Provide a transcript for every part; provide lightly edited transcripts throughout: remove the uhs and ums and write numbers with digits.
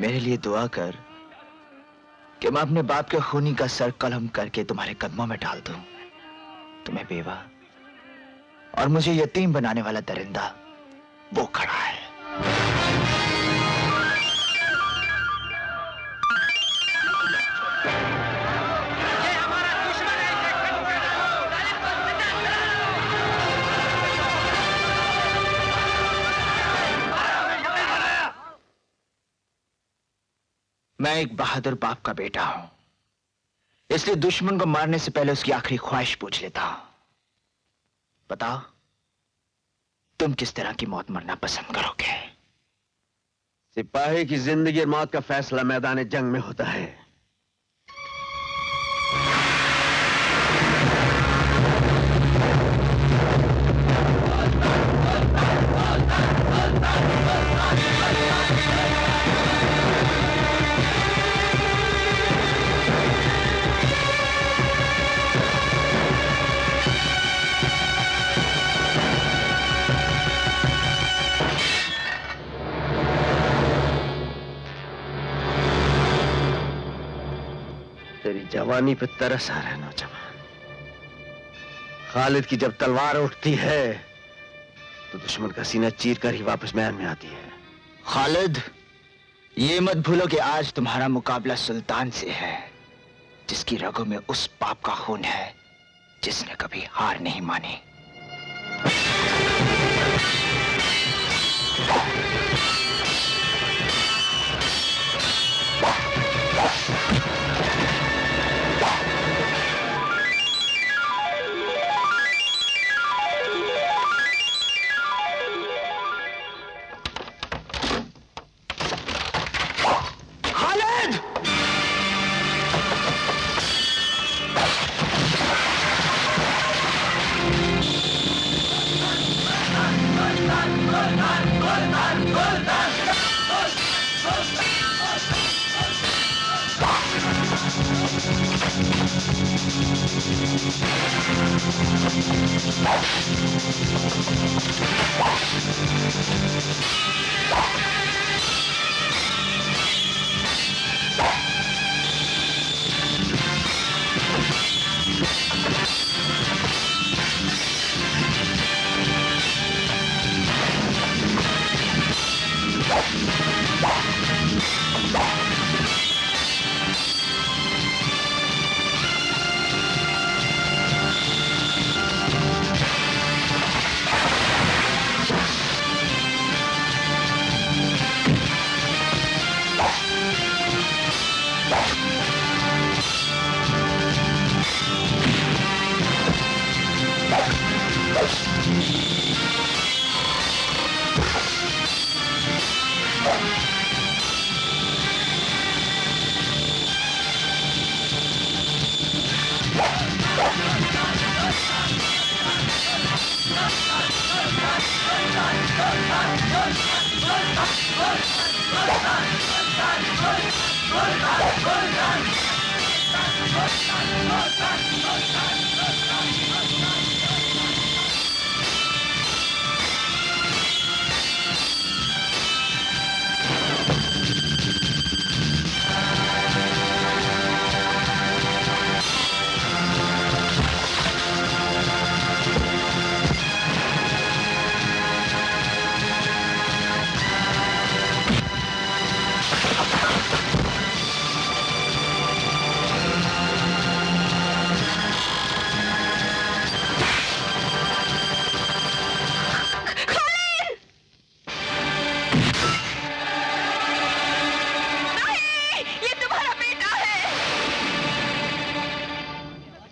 मेरे लिए दुआ कर कि मैं अपने बाप के खूनी का सर कलम करके तुम्हारे कदमों में डाल दूं। तुम्हें बेवा और मुझे यतीम बनाने वाला दरिंदा वो खड़ा है। मैं एक बहादुर बाप का बेटा हूं, इसलिए दुश्मन को मारने से पहले उसकी आखिरी ख्वाहिश पूछ लेता हूं। बताओ, तुम किस तरह की मौत मरना पसंद करोगे? सिपाही की जिंदगी और मौत का फैसला मैदान जंग में होता है। तेरी जवानी पे तरस आ रहा है नौजवान। खालिद की जब तलवार उठती है तो दुश्मन का सीना चीर कर ही वापस मैदान में आती है। खालिद, ये मत भूलो कि आज तुम्हारा मुकाबला सुल्तान से है, जिसकी रगों में उस पाप का खून है जिसने कभी हार नहीं मानी।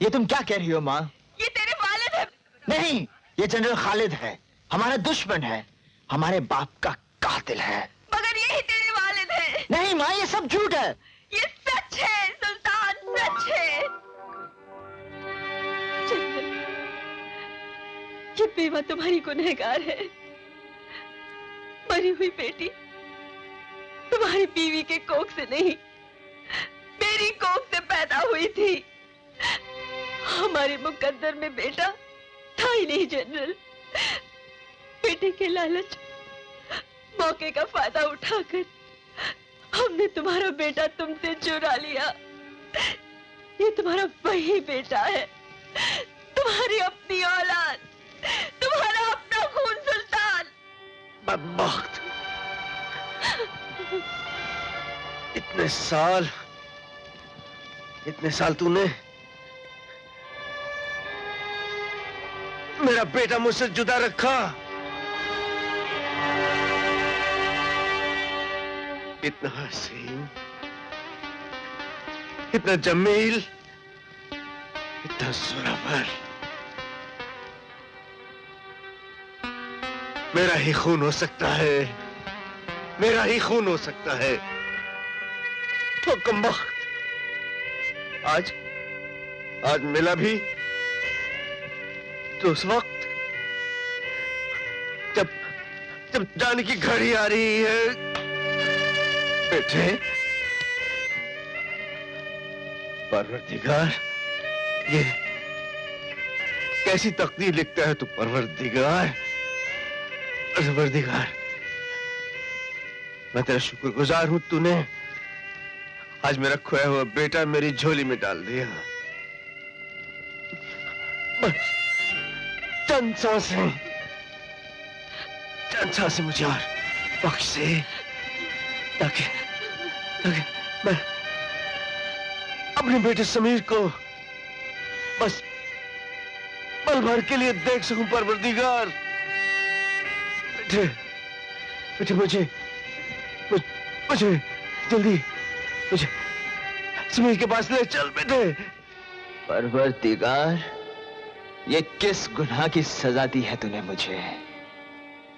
ये तुम क्या कह रही हो माँ? ये तेरे वालिद है। नहीं, ये जनरल खालिद है, हमारा दुश्मन है, हमारे बाप का कातिल है। मगर यही तेरे वालिद है। नहीं माँ, ये सब झूठ है। ये सच है सुल्तान, सच है। ये बेवा तुम्हारी गुनहगार है। मरी हुई बेटी तुम्हारी बीवी के कोख से नहीं, मेरी कोख से पैदा हुई थी। हमारे मुकद्दर में बेटा था ही नहीं जनरल। बेटे के लालच, मौके का फायदा उठाकर हमने तुम्हारा बेटा तुमसे चुरा लिया। ये तुम्हारा वही बेटा है, तुम्हारी अपनी औलाद, तुम्हारा अपना खून सुल्तान। बदबख्त! इतने साल तूने मेरा बेटा मुझसे जुदा रखा। इतना हसीन, इतना जमील, इतना सुरवर, मेरा ही खून हो सकता है, मेरा ही खून हो सकता है। तो कमबख्त आज मिला भी तो उस वक्त जब जाने की घड़ी आ रही है। बेटे, परवरदिगार, ये कैसी तकदीर लिखता है तू परवरदिगार। परवरदिगार, मैं तेरा शुक्रगुजार हूं, तूने आज मेरा खोया हुआ बेटा मेरी झोली में डाल दिया। बस चंद सांसें मुझे और बख्श दे, ताकि मैं अपने बेटे समीर को बस पल भर के लिए देख सकूं। परवरदिगार, बेटे मुझे जल्दी मुझे समीर के पास ले चल बेटे। परवरदिगार, ये किस गुनाह की सजा दी है तूने मुझे?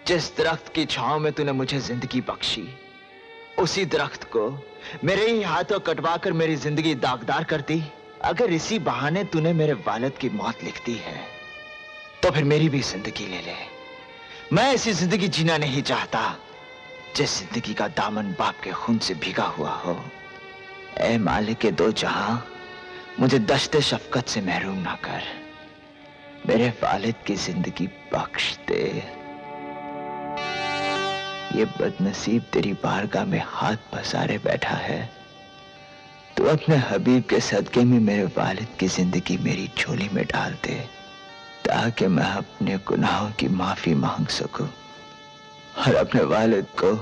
जिस दरख्त की छांव में तूने मुझे जिंदगी बख्शी, उसी दरख्त को मेरे ही हाथों कटवाकर मेरी जिंदगी दागदार कर दी। अगर इसी बहाने तूने मेरे वालिद की मौत लिख दी है, तो फिर मेरी भी जिंदगी ले ले। मैं ऐसी जिंदगी जीना नहीं चाहता जिस जिंदगी का दामन बाप के खून से भीगा हुआ हो। ऐ मालिक के दो जहां, मुझे दश्ते शफकत से महरूम ना कर, मेरे वालिद की जिंदगी बख्श दे। ये बदनसीब तेरी बारगाह में हाथ पसारे बैठा है। तू अपने हबीब के सदके में मेरे वालिद की जिंदगी मेरी झोली में डाल दे, ताकि मैं अपने गुनाहों की माफी मांग सकूं और अपने वालिद को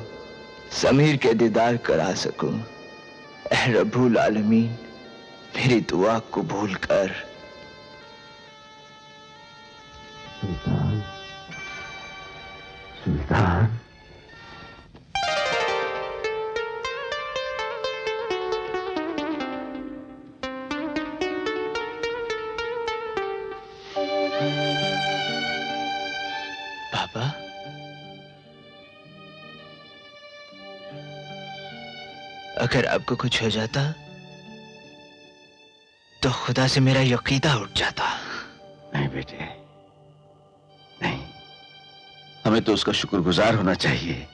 समीर के दीदार करा सकूं। ऐ रब्बुल आलमीन, मेरी दुआ कबूल कर। सुल्तान, सुल्तान। पापा, अगर आपको कुछ हो जाता तो खुदा से मेरा यकीदा उठ जाता। नहीं बेटे, नहीं, हमें तो उसका शुक्रगुजार होना चाहिए।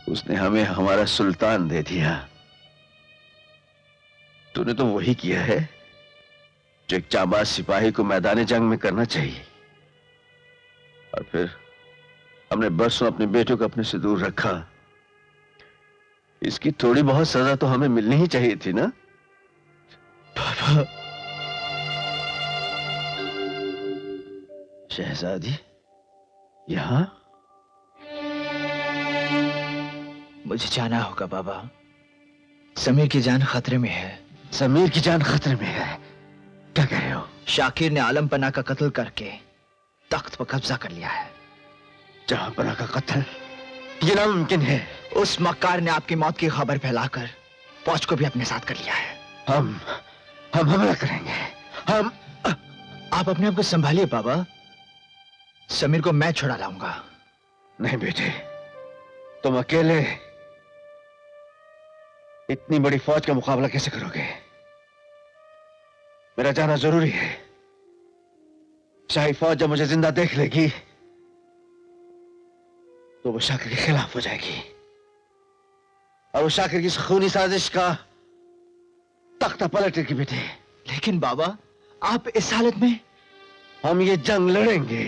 उसने हमें हमारा सुल्तान दे दिया। तूने तो वही किया है जो एक जाबाज सिपाही को मैदान जंग में करना चाहिए। और फिर हमने बरसों अपने बेटों को अपने से दूर रखा। इसकी थोड़ी बहुत सजा तो हमें मिलनी ही चाहिए थी ना? पापा, शहजादी यहां? मुझे जाना होगा बाबा। समीर की जान खतरे में है। समीर की जान खतरे में है? क्या कह रहे हो? शाकिर ने आलम पन्ना का कत्ल करके तख्त पर कब्जा कर लिया है। जहां पन्ना का कत्ल? ये नामुमकिन है। उस मक्कार ने आपकी मौत की खबर फैलाकर फौज को भी अपने साथ कर लिया है। हम हमला करेंगे। आप अपने आप को संभालिए बाबा। समीर को मैं छुड़ा लाऊंगा। नहीं बेटे, तुम अकेले इतनी बड़ी फौज का मुकाबला कैसे करोगे? मेरा जाना जरूरी है। शाही फौज जब मुझे जिंदा देख लेगी तो वो शाकिर के खिलाफ हो जाएगी और वो शाकिर की खूनी साजिश का तख्ता पलटेगी बेटे। लेकिन बाबा, आप इस हालत में? हम ये जंग लड़ेंगे।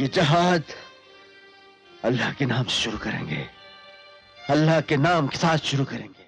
ये जहाद अल्लाह के नाम से शुरू करेंगे, अल्लाह के नाम के साथ शुरू करेंगे।